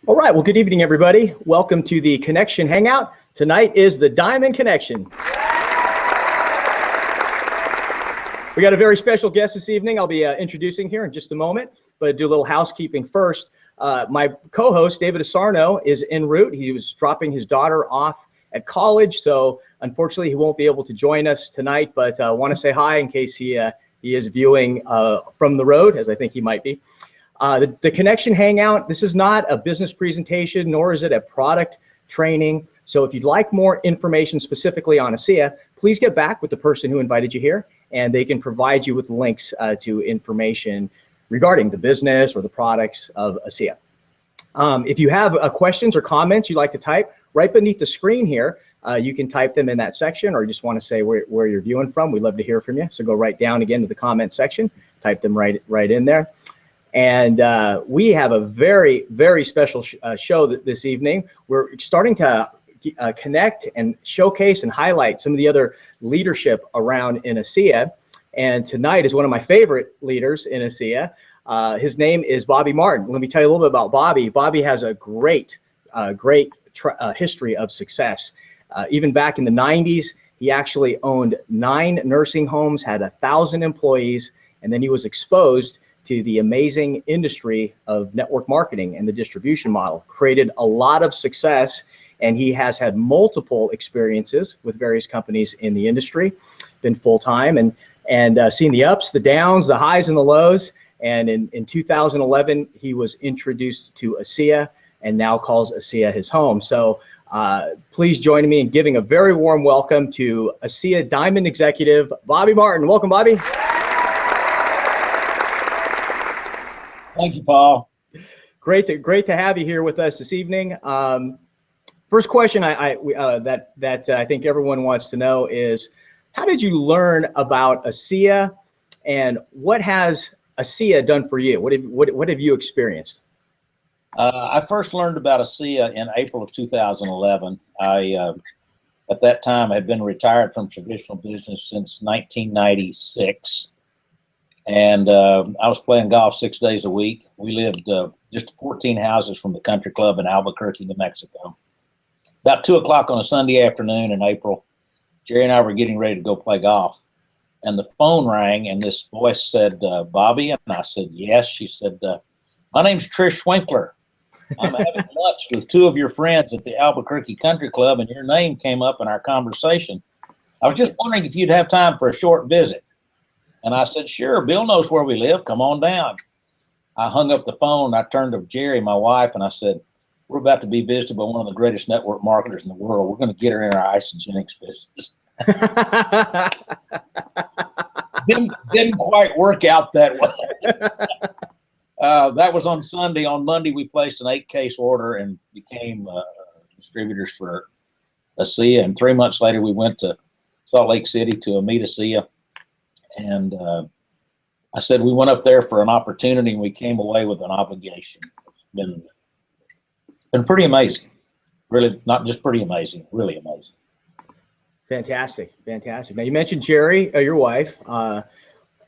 All right, well, good evening, everybody. Welcome to the Connection Hangout. Tonight is the Diamond Connection. We got a very special guest this evening. I'll be introducing here in just a moment, but do a little housekeeping first. My co-host, David Asarno, is en route. He was dropping his daughter off at college, so unfortunately he won't be able to join us tonight, but I want to say hi in case he is viewing from the road, as I think he might be. The Connection Hangout, this is not a business presentation, nor is it a product training. So if you'd like more information specifically on ASEA, please get back with the person who invited you here, and they can provide you with links to information regarding the business or the products of ASEA. If you have questions or comments you'd like to type, right beneath the screen here, you can type them in that section, or you just want to say where you're viewing from. We'd love to hear from you. So go right down again to the comment section, type them right in there. And we have a very, very special show this evening. We're starting to connect and showcase and highlight some of the other leadership around in ASEA. And tonight is one of my favorite leaders in ASEA. His name is Bobby Martin. Let me tell you a little bit about Bobby. Bobby has a great history of success. Even back in the 90s, he actually owned 9 nursing homes, had 1,000 employees, and then he was exposed to the amazing industry of network marketing and the distribution model, created a lot of success, and he has had multiple experiences with various companies in the industry, been full-time, and seen the ups, the downs, the highs and the lows. And in 2011, he was introduced to ASEA and now calls ASEA his home. So please join me in giving a very warm welcome to ASEA Diamond Executive, Bobby Martin. Welcome, Bobby. Thank you, Paul. Great to have you here with us this evening. First question that I think everyone wants to know is, how did you learn about ASEA, and what has ASEA done for you? What have you experienced? I first learned about ASEA in April of 2011. At that time, had been retired from traditional business since 1996. And I was playing golf 6 days a week. We lived just 14 houses from the country club in Albuquerque, New Mexico. About 2 o'clock on a Sunday afternoon in April, Jerry and I were getting ready to go play golf. And the phone rang, and this voice said, Bobby? And I said, yes. She said, my name's Trish Winkler. I'm having lunch with 2 of your friends at the Albuquerque Country Club, and your name came up in our conversation. I was just wondering if you'd have time for a short visit. And I said, sure, Bill knows where we live. Come on down. I hung up the phone. I turned to Jerry, my wife, and I said, we're about to be visited by one of the greatest network marketers in the world. We're going to get her in our isogenics business. Didn't quite work out that way. That was on Sunday. On Monday, we placed an 8-case order and became distributors for ASEA. And 3 months later, we went to Salt Lake City to meet ASEA. And I said we went up there for an opportunity, and we came away with an obligation. It's been pretty amazing. Really, not just pretty amazing, really amazing. Fantastic. Now, you mentioned Jerry, your wife. On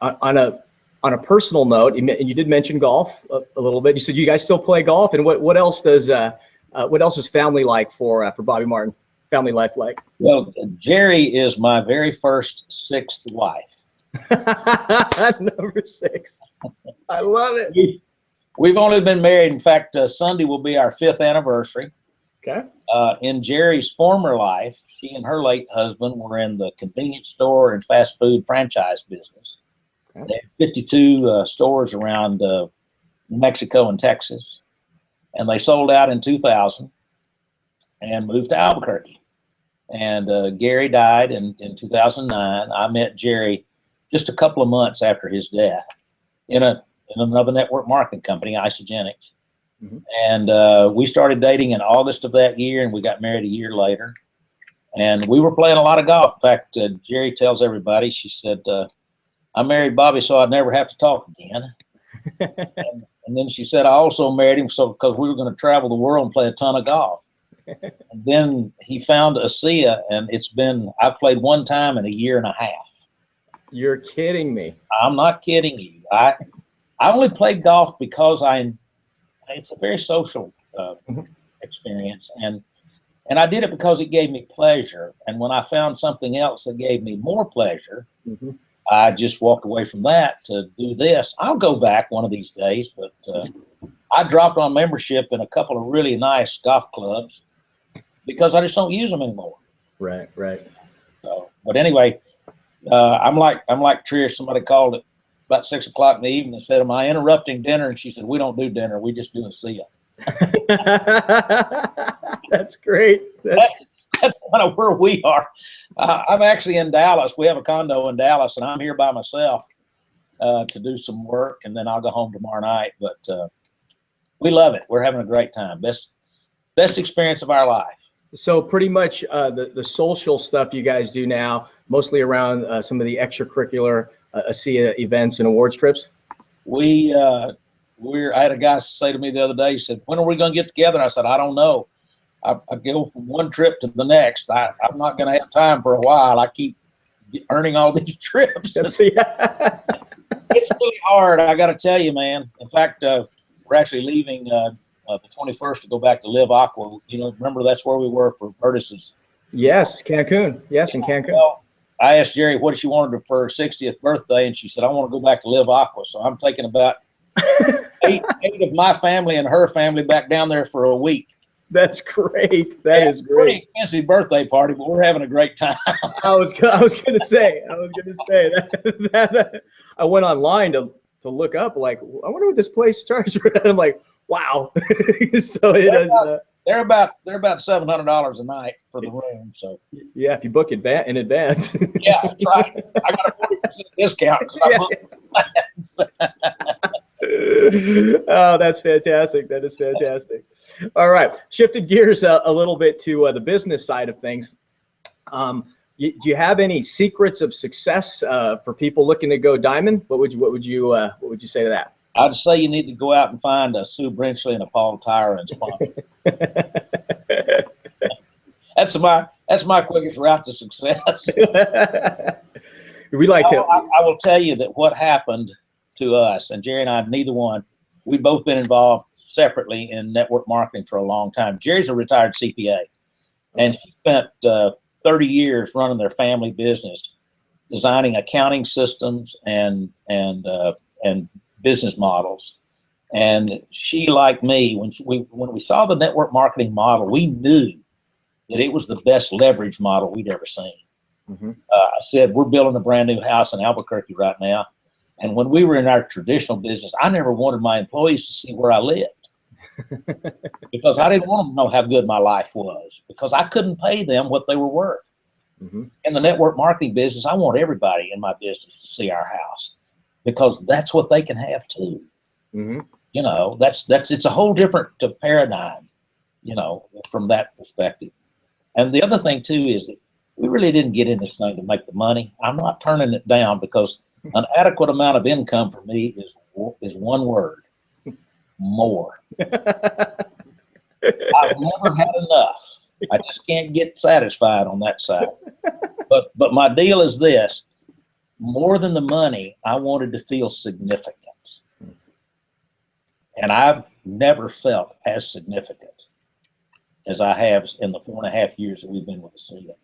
a personal note, you did mention golf a little bit. You said you guys still play golf, and what else is family like for Bobby Martin? Family life like? Well, Jerry is my very first 6th wife. Number 6. I love it. We've only been married. In fact, Sunday will be our 5th anniversary. Okay. In Jerry's former life, she and her late husband were in the convenience store and fast food franchise business. Okay. They had 52 stores around New Mexico and Texas, and they sold out in 2000 and moved to Albuquerque. And Gary died in 2009. I met Jerry just a couple of months after his death in another network marketing company, Isogenics. Mm-hmm. And we started dating in August of that year, and we got married a year later. And we were playing a lot of golf. In fact, Jerry tells everybody, she said, I married Bobby so I'd never have to talk again. and then she said, I also married him because we were going to travel the world and play a ton of golf. And then he found ASEA, and I've played 1 time in a year and a half. You're kidding me. I'm not kidding you. I only played golf because it's a very social Mhm. experience, and I did it because it gave me pleasure. And when I found something else that gave me more pleasure, Mhm. I just walked away from that to do this. I'll go back one of these days, but I dropped on membership in a couple of really nice golf clubs because I just don't use them anymore. Right, right. So, but anyway, I'm like Trish. Somebody called it about 6 o'clock in the evening and said, "Am I interrupting dinner?" And she said, "We don't do dinner. We just do ASEA." That's great. That's kind of where we are. I'm actually in Dallas. We have a condo in Dallas, and I'm here by myself to do some work, and then I'll go home tomorrow night. But we love it. We're having a great time. Best experience of our life. So pretty much the social stuff you guys do now, mostly around some of the extracurricular ASEA events and awards trips. I had a guy say to me the other day, he said, "When are we going to get together?" And I said, "I don't know. I go from one trip to the next. I'm not going to have time for a while. I keep earning all these trips." It's really hard. I got to tell you, man. In fact, we're actually leaving the 21st to go back to Live Aqua. You know, remember that's where we were for Curtis's. Yes, Cancun. Yes, in Cancun. Well, I asked Jerry what she wanted for her 60th birthday, and she said, "I want to go back to Live Aqua." So I'm taking about eight of my family and her family back down there for a week. That's great. That is great. Pretty expensive birthday party, but we're having a great time. I was gonna say that I went online to look up, like, I wonder what this place charges. And I'm like, wow. So it is. They're about $700 a night for the room. So yeah, if you book in advance. Yeah, that's right. I got a 40% discount because I booked. Oh, that's fantastic. That is fantastic. All right, shifted gears a little bit to the business side of things. Do you have any secrets of success for people looking to go diamond? What would you say to that? I'd say you need to go out and find a Sue Brinchley and a Paul Tyra and sponsor. That's my quickest route to success. We like to. I will tell you that what happened to us, and Jerry and I, neither one, we've both been involved separately in network marketing for a long time. Jerry's a retired CPA, and she spent 30 years running their family business, designing accounting systems and business models. And she, like me, when we saw the network marketing model, we knew that it was the best leverage model we'd ever seen. Mm-hmm. I said, we're building a brand new house in Albuquerque right now. And when we were in our traditional business, I never wanted my employees to see where I lived because I didn't want them to know how good my life was because I couldn't pay them what they were worth. Mm-hmm. In the network marketing business, I want everybody in my business to see our house because that's what they can have too. Mm-hmm. You know, it's a whole different paradigm, you know, from that perspective. And the other thing too is that we really didn't get in this thing to make the money. I'm not turning it down because an adequate amount of income for me is one word: more. I've never had enough. I just can't get satisfied on that side. But my deal is this: more than the money, I wanted to feel significant. And I've never felt as significant as I have in the 4.5 years that we've been with ASEA.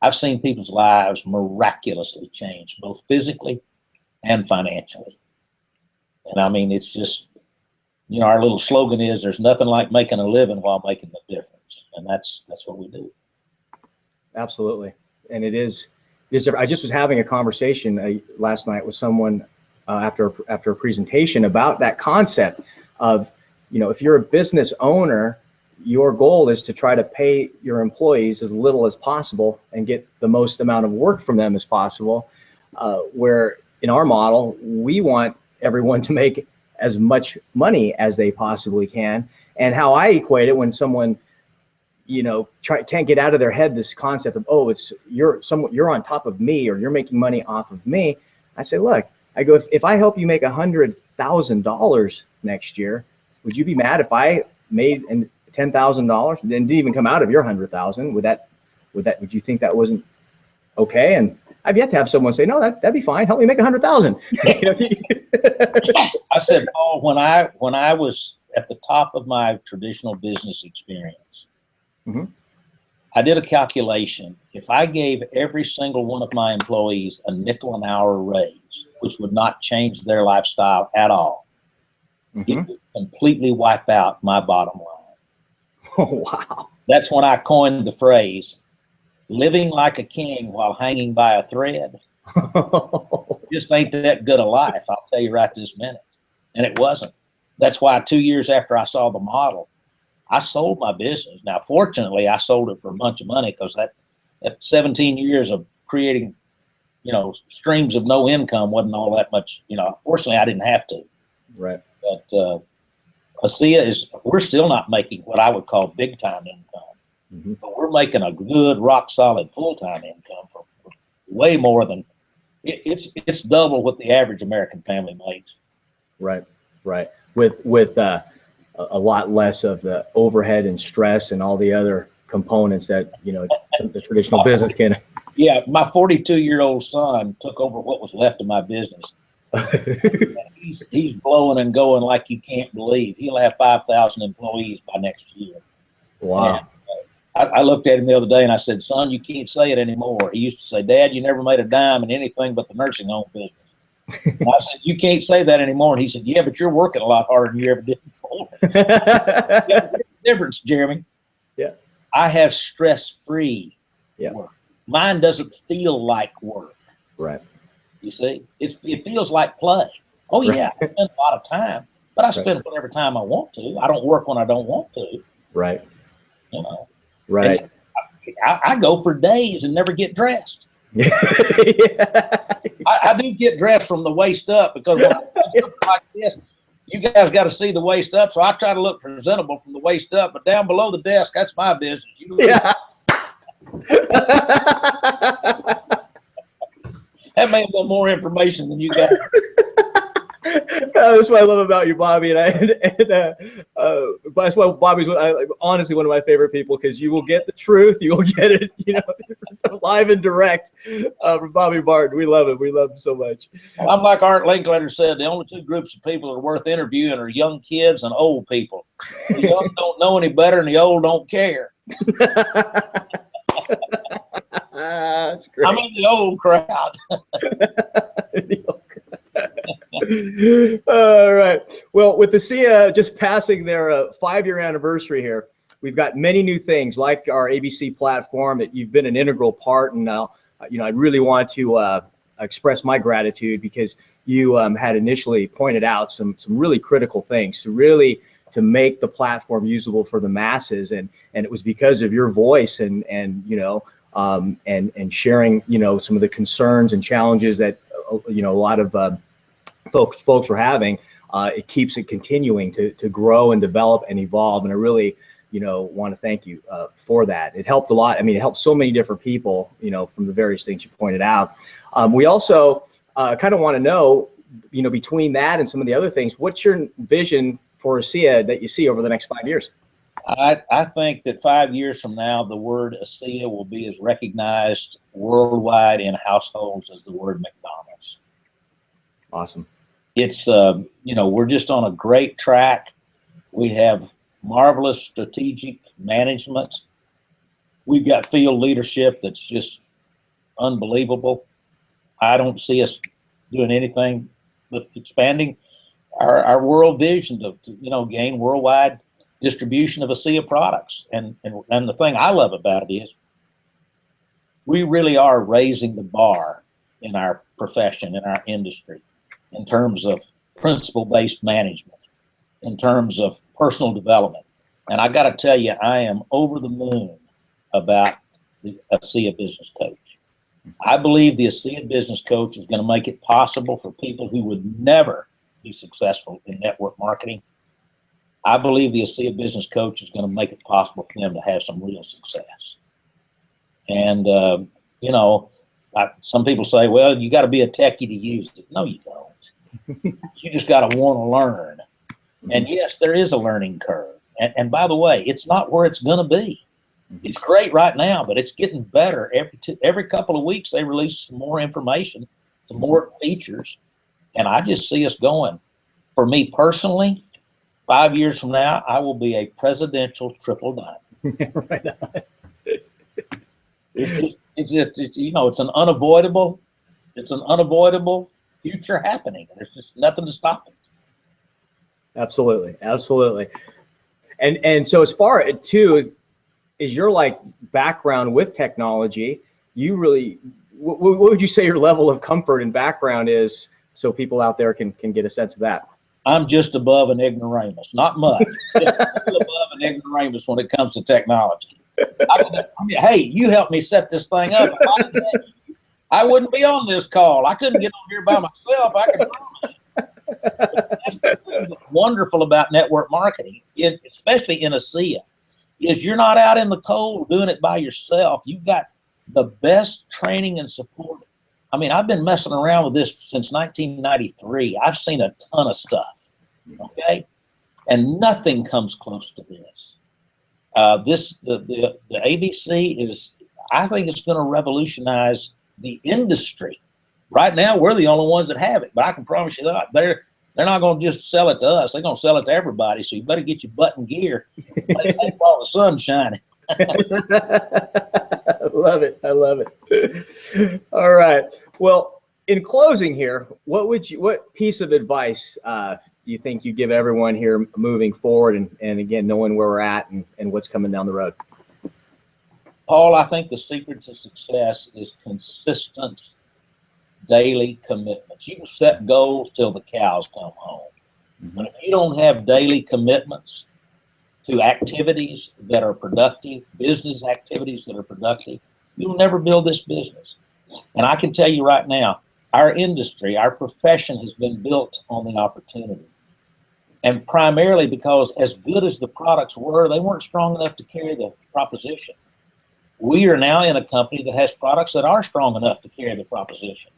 I've seen people's lives miraculously change, both physically and financially. And I mean, it's just, you know, our little slogan is there's nothing like making a living while making the difference. And that's what we do. Absolutely. And it is, I just was having a conversation last night with someone after a presentation about that concept of, you know, if you're a business owner, your goal is to try to pay your employees as little as possible and get the most amount of work from them as possible. Where in our model, we want everyone to make as much money as they possibly can. And how I equate it when someone, you know, can't get out of their head this concept of, oh, you're on top of me or you're making money off of me. I say, look, I go, if I help you make $100,000 next year, would you be mad if I made $10,000 and didn't even come out of your 100,000? Would you think that wasn't okay? And I've yet to have someone say, no, that'd be fine. Help me make 100,000. I said, Paul, when I was at the top of my traditional business experience. Mm-hmm. I did a calculation. If I gave every single one of my employees a nickel an hour raise, which would not change their lifestyle at all, Mm-hmm. it would completely wipe out my bottom line. Oh, wow. That's when I coined the phrase, living like a king while hanging by a thread. Just ain't that good a life, I'll tell you right this minute. And it wasn't. That's why 2 years after I saw the model, I sold my business. Now, fortunately, I sold it for a bunch of money because that 17 years of creating, streams of no income wasn't all that much. Fortunately, I didn't have to. Right. But ASEA we're still not making what I would call big time income. Mm-hmm. But we're making a good, rock solid full-time income for way more than it's double what the average American family makes. Right. Right. With a lot less of the overhead and stress and all the other components that, the traditional business can. Yeah. My 42-year-old son took over what was left of my business. He's blowing and going like you can't believe. He'll have 5,000 employees by next year. Wow. And, I looked at him the other day and I said, son, you can't say it anymore. He used to say, Dad, you never made a dime in anything but the nursing home business. And I said, you can't say that anymore. And he said, yeah, but you're working a lot harder than you ever did before. Yeah, difference, Jeremy. Yeah. I have stress-free work. Mine doesn't feel like work. Right. You see, it feels like play. Oh, yeah, I spend a lot of time, but I spend whatever time I want to. I don't work when I don't want to. Right. Right. I go for days and never get dressed. Yeah. I do get dressed from the waist up because when I look like this, you guys got to see the waist up. So I try to look presentable from the waist up, but down below the desk, that's my business. Yeah. That may have been more information than you got. That's what I love about you, Bobby, that's why Bobby's honestly one of my favorite people, because you will get the truth, you will get it, live and direct from Bobby Barton. We love it. We love him so much. I'm like Art Linkletter said, the only two groups of people that are worth interviewing are young kids and old people. The young don't know any better, and the old don't care. That's great. I'm in the old crowd. All right. Well, with the ASEA just passing their 5-year anniversary here, we've got many new things like our ABC platform that you've been an integral part. And now, I really want to express my gratitude because you had initially pointed out some really critical things to make the platform usable for the masses. And it was because of your voice and sharing, some of the concerns and challenges that, a lot of folks were having. It keeps it continuing to grow and develop and evolve. And I really, want to thank you for that. It helped a lot. I mean, it helped so many different people, from the various things you pointed out. We also kind of want to know, between that and some of the other things, what's your vision for ASEA that you see over the next 5 years? I think that 5 years from now, the word ASEA will be as recognized worldwide in households as the word McDonald's. Awesome. It's, we're just on a great track. We have marvelous strategic management. We've got field leadership that's just unbelievable. I don't see us doing anything but expanding our world vision to gain worldwide distribution of ASEA products. And the thing I love about it is we really are raising the bar in our profession, in our industry, in terms of principle-based management, in terms of personal development. And I got to tell you, I am over the moon about the ASEA Business Coach. I believe the ASEA Business Coach is going to make it possible for people who would never be successful in network marketing. I believe the ASEA Business Coach is going to make it possible for them to have some real success. And, some people say, well, you got to be a techie to use it. No, you don't. You just got to want to learn. And yes, there is a learning curve. And by the way, it's not where it's going to be. It's great right now, but it's getting better. Every couple of weeks, they release some more information, some more features. And I just see us going. For me personally, 5 years from now, I will be a presidential triple diamond. Right on. It's you know, it's an unavoidable future happening. There's just nothing to stop it. Absolutely, absolutely. And so as far as too, is your like background with technology, you really, what would you say your level of comfort and background is, so people out there can get a sense of that? I'm just above an ignoramus, not much. Just above an ignoramus when it comes to technology. I mean, hey, you helped me set this thing up. If I didn't have you, I wouldn't be on this call. I couldn't get on here by myself. I can promise you. That's the thing that's wonderful about network marketing, especially in ASEA, is you're not out in the cold doing it by yourself. You've got the best training and support. I mean, I've been messing around with this since 1993. I've seen a ton of stuff, okay? And nothing comes close to this. The ABC is, I think it's going to revolutionize the industry. Right now, we're the only ones that have it, but I can promise you that they're not going to just sell it to us. They're going to sell it to everybody. So you better get your butt in gear while the sun's shining. I love it. I love it. All right. Well, in closing here, what piece of advice you think you give everyone here moving forward, and again, knowing where we're at and what's coming down the road? Paul, I think the secret to success is consistent daily commitments. You can set goals till the cows come home. But if you don't have daily commitments to activities that are productive, business activities that are productive, you'll never build this business. And I can tell you right now, our industry, our profession has been built on the opportunity. And primarily because as good as the products were, they weren't strong enough to carry the proposition. We are now in a company that has products that are strong enough to carry the proposition.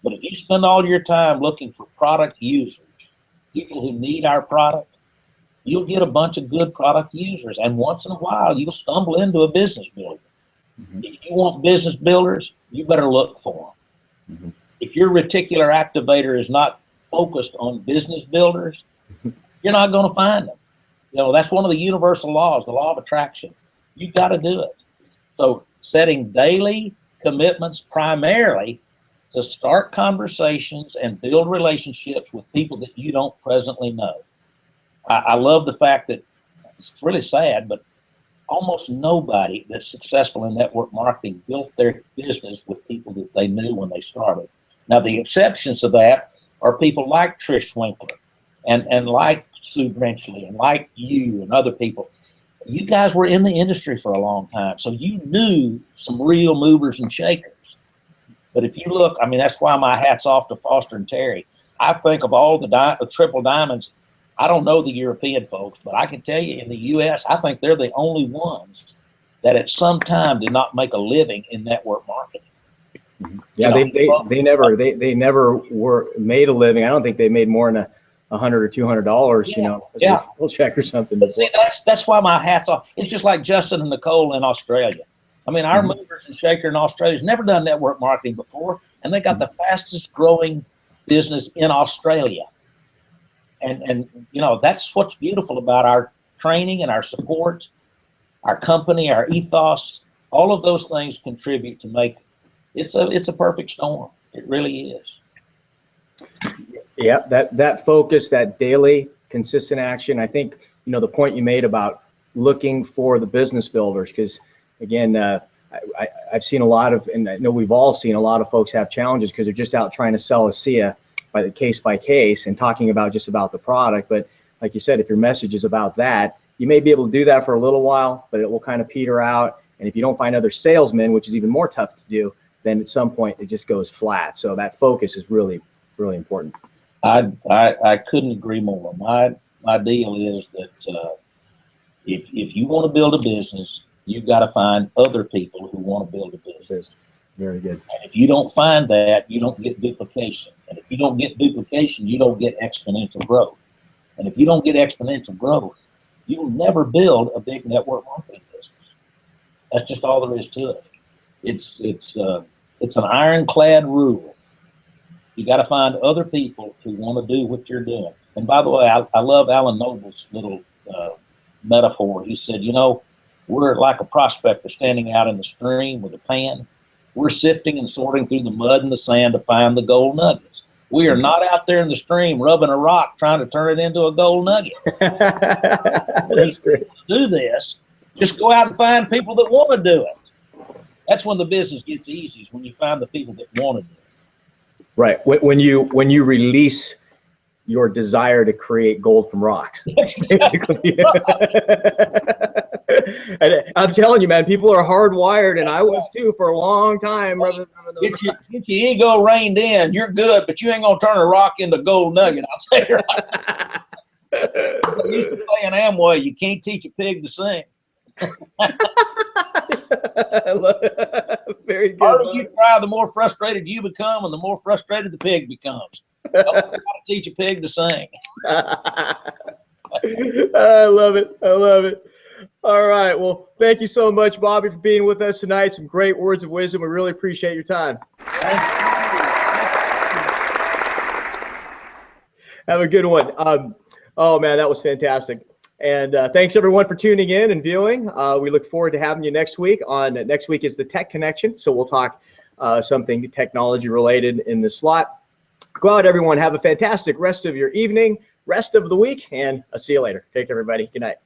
But if you spend all your time looking for product users, people who need our product, you'll get a bunch of good product users. And once in a while, you'll stumble into a business builder. If you want business builders, you better look for them. If your reticular activator is not focused on business builders, you're not going to find them. You know, that's one of the universal laws, the law of attraction. You've got to do it. So setting daily commitments primarily to start conversations and build relationships with people that you don't presently know. I love the fact that it's really sad, but almost nobody that's successful in network marketing built their business with people that they knew when they started. Now, the exceptions to that are people like Trish Winkler and like Sue Brenchley and like you and other people. You guys were in the industry for a long time, so you knew some real movers and shakers. But if you look, I mean, that's why my hat's off to Foster and Terry. I think of all the triple diamonds, I don't know the European folks, but I can tell you in the U.S., I think they're the only ones that at some time did not make a living in network marketing. Yeah, they never were made a living. I don't think they made more than $100 or $200, you know, as a full check or something. But see, that's why my hat's off. It's just like Justin and Nicole in Australia. I mean, our movers and shaker in Australia has never done network marketing before, and they got the fastest growing business in Australia. And you know, that's what's beautiful about our training and our support, our company, our ethos. All of those things contribute to make it's a perfect storm. It really is. Yeah, that focus, that daily consistent action. I think, you know, the point you made about looking for the business builders, because again, I've seen a lot of, and I know we've all seen a lot of folks have challenges because they're just out trying to sell ASEA by case and talking about just about the product. But like you said, if your message is about that, you may be able to do that for a little while, but it will kind of peter out. And if you don't find other salesmen, which is even more tough to do, then at some point it just goes flat. So that focus is really, really important. I couldn't agree more. My deal is that if you want to build a business, you've got to find other people who want to build a business. Very good. And if you don't find that, you don't get duplication. And if you don't get duplication, you don't get exponential growth. And if you don't get exponential growth, you'll never build a big network marketing business. That's just all there is to it. It's an ironclad rule. You got to find other people who want to do what you're doing. And by the way, I love Alan Noble's little metaphor. He said, you know, we're like a prospector standing out in the stream with a pan. We're sifting and sorting through the mud and the sand to find the gold nuggets. We are not out there in the stream rubbing a rock trying to turn it into a gold nugget. That's great. Do this. Just go out and find people that want to do it. That's when the business gets easy, is when you find the people that want to do it. Right. When you release your desire to create gold from rocks. Basically. And I'm telling you, man, people are hardwired, and I was too for a long time. Get your ego reined in. You're good, but you ain't gonna turn a rock into a gold nugget. I'll tell you right. I used to play in Amway. You can't teach a pig to sing. Very good. The harder you try, the more frustrated you become, and the more frustrated the pig becomes. Don't know how to teach a pig to sing. I love it. I love it. All right. Well, thank you so much, Bobby, for being with us tonight. Some great words of wisdom. We really appreciate your time. Have a good one. Oh, man, that was fantastic. And thanks, everyone, for tuning in and viewing. We look forward to having you next week. Next week is the Tech Connection, so we'll talk something technology related in the slot. Go out, everyone. Have a fantastic rest of your evening, rest of the week, and I'll see you later. Take care, everybody. Good night.